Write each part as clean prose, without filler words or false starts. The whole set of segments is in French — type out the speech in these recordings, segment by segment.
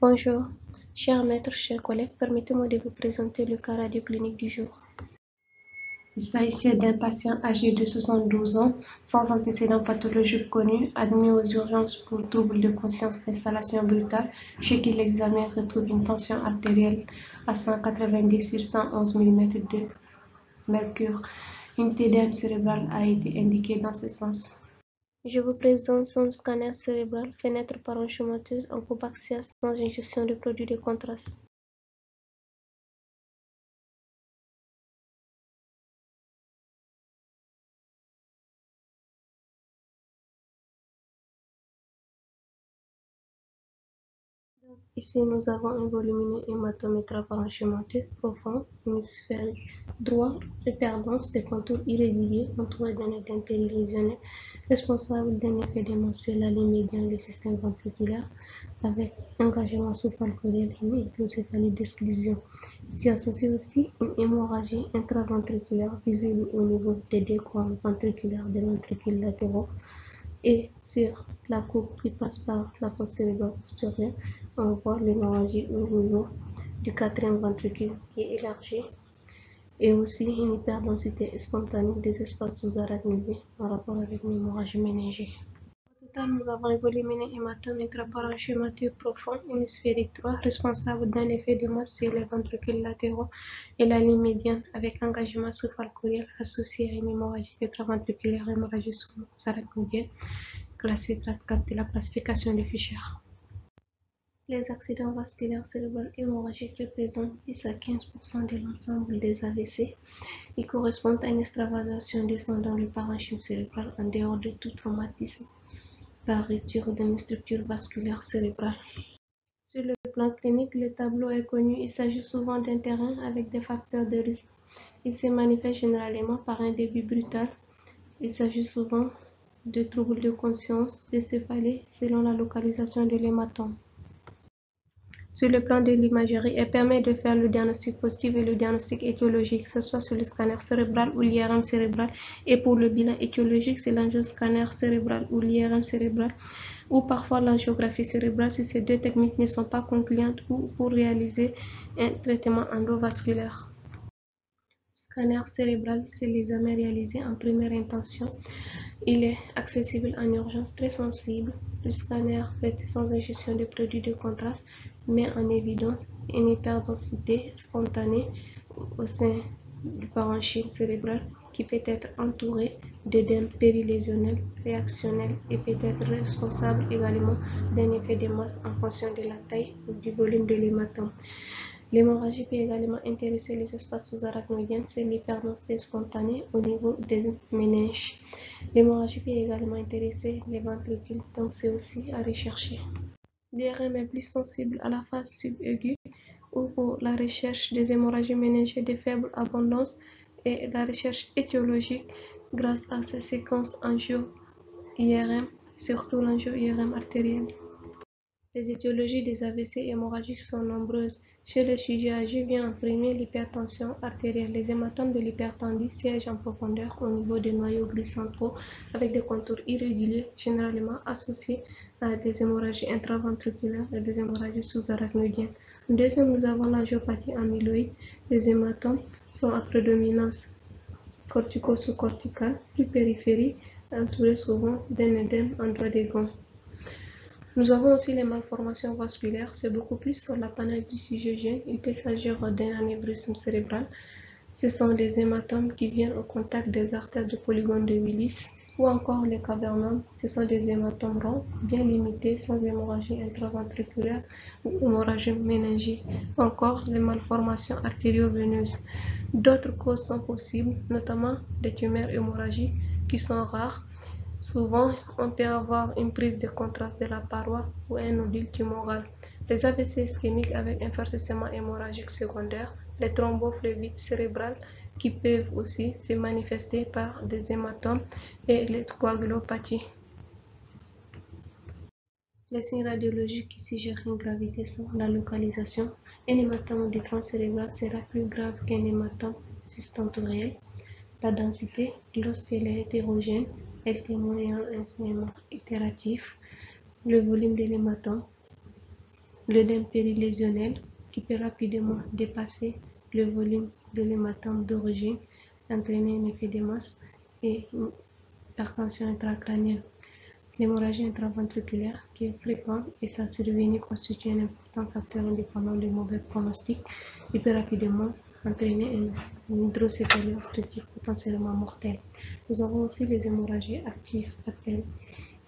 Bonjour, chers maîtres, chers collègues, permettez-moi de vous présenter le cas radioclinique du jour. Il s'agissait d'un patient âgé de 72 ans, sans antécédents pathologiques connus, admis aux urgences pour trouble de conscience d'installation brutale, chez qui l'examen retrouve une tension artérielle à 190/111 mm de mercure. Une TDM cérébrale a été indiquée dans ce sens. Je vous présente son scanner cérébral, fenêtre parenchymateuse en coupe axiale sans injection de produits de contraste. Ici, nous avons un volumineux hématome intraparenchymateux profond, hémisphérique droit, hyperdense, des contours irréguliers, entouré d'un édème périlésionnel, responsable d'un effet sur la ligne médiane du système ventriculaire, avec engagement sous-palpebral et une hydrocéphalie d'exclusion. S'y associe aussi une hémorragie intraventriculaire visible au niveau des deux coins ventriculaires des ventricules latéraux. Et sur la coupe qui passe par la fosse cérébrale postérieure, on voit l'hémorragie au niveau du quatrième ventricule qui est élargi et aussi une hyperdensité spontanée des espaces sous-arachnoïdes en rapport avec une hémorragie méningée. Au total, nous avons un volumineux hématome intraparenchymateux profond, hémisphérique droit, responsable d'un effet de masse sur les ventricules latéraux et la ligne médiane avec engagement sous-falcoriel associé à une hémorragie tétraventriculaire, hémorragie sous-arachnoïdienne, classée grade 4 de la classification de Fischer. Les accidents vasculaires cérébraux hémorragiques représentent 10 à 15% de l'ensemble des AVC. Ils correspondent à une extravasation du sang dans le parenchyme cérébral en dehors de tout traumatisme par rupture d'une structure vasculaire cérébrale. Sur le plan clinique, le tableau est connu. Il s'agit souvent d'un terrain avec des facteurs de risque. Il se manifeste généralement par un début brutal. Il s'agit souvent de troubles de conscience, de céphalée, selon la localisation de l'hématome. Sur le plan de l'imagerie, elle permet de faire le diagnostic positif et le diagnostic étiologique, que ce soit sur le scanner cérébral ou l'IRM cérébral. Et pour le bilan étiologique, c'est l'angioscanner cérébral ou l'IRM cérébral, ou parfois l'angiographie cérébrale si ces deux techniques ne sont pas concluantes ou pour réaliser un traitement endovasculaire. Scanner cérébral, c'est l'examen réalisé en première intention. Il est accessible en urgence, très sensible. Le scanner fait sans injection de produits de contraste met en évidence une hyperdensité spontanée au sein du parenchyme cérébral qui peut être entouré d'œdème périlésionnel, réactionnel et peut être responsable également d'un effet de masse en fonction de la taille ou du volume de l'hématome. L'hémorragie peut également intéresser les espaces sous-arachnoïdiens, c'est l'hyperdensité spontanée au niveau des méninges. L'hémorragie peut également intéresser les ventricules, donc c'est aussi à rechercher. L'IRM est plus sensible à la phase subaiguë ou pour la recherche des hémorragies méningées de faible abondance et la recherche étiologique grâce à ces séquences angio-IRM, surtout l'angio-IRM artériel. Les étiologies des AVC hémorragiques sont nombreuses. Chez le sujet âgé vient en premier l'hypertension artérielle. Les hématomes de l'hypertendie siègent en profondeur au niveau des noyaux gris centraux avec des contours irréguliers, généralement associés à des hémorragies intraventriculaires et des hémorragies sous-arachnoïdiennes. Deuxième, nous avons l'angiopathie amyloïde. Les hématomes sont à prédominance cortico-sous-corticale, plus périphérique, entourés souvent d'un œdème en doigt des gants. Nous avons aussi les malformations vasculaires, c'est beaucoup plus sur l'apanage du sujet jeune. Il peut s'agir d'un anévrisme cérébral. Ce sont des hématomes qui viennent au contact des artères du polygone de Willis. Ou encore les cavernomes, ce sont des hématomes ronds, bien limités, sans hémorragie intraventriculaire ou hémorragie méningée. Encore les malformations artério-veineuses. D'autres causes sont possibles, notamment des tumeurs hémorragiques qui sont rares. Souvent, on peut avoir une prise de contraste de la paroi ou un nodule tumoral. Les AVC ischémiques avec un farcissement hémorragique secondaire, les thrombophlébite cérébrales qui peuvent aussi se manifester par des hématomes et les coagulopathies. Les signes radiologiques qui suggèrent une gravité sont la localisation. Un hématome de tronc cérébral sera plus grave qu'un hématome substentoriel. La densité, lorsqu'elle est hétérogène, elle témoigne un enseignement itératif. Le volume de l'hématome, l'œdème périlésionnel qui peut rapidement dépasser le volume de l'hématome d'origine, entraîner un effet de masse et une hypertension intracrânienne. L'hémorragie intraventriculaire qui est fréquente et sa survenue constitue un important facteur indépendant de mauvais pronostic. Il peut rapidement entraîner une hydrocéphalie obstructive potentiellement mortelle. Nous avons aussi les hémorragies actives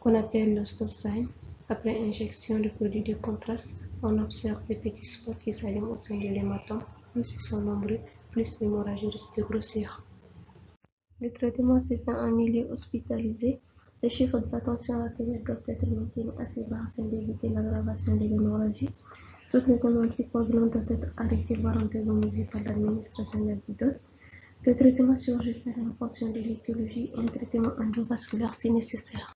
qu'on appelle le spot sign. Après injection de produits de contraste, on observe des petits spots qui s'allument au sein de l'hématome. Plus ils sont nombreux, plus l'hémorragie risque de grossir. Le traitement se fait en milieu hospitalisé. Les chiffres de la tension artérielle doivent être maintenus assez bas afin d'éviter l'aggravation de l'hémorragie. Tout traitement anticoagulant doit être arrêté voire antagonisé par l'administration d'antidotes. Le traitement chirurgical en fonction de l'étiologie et un traitement endovasculaire si nécessaire.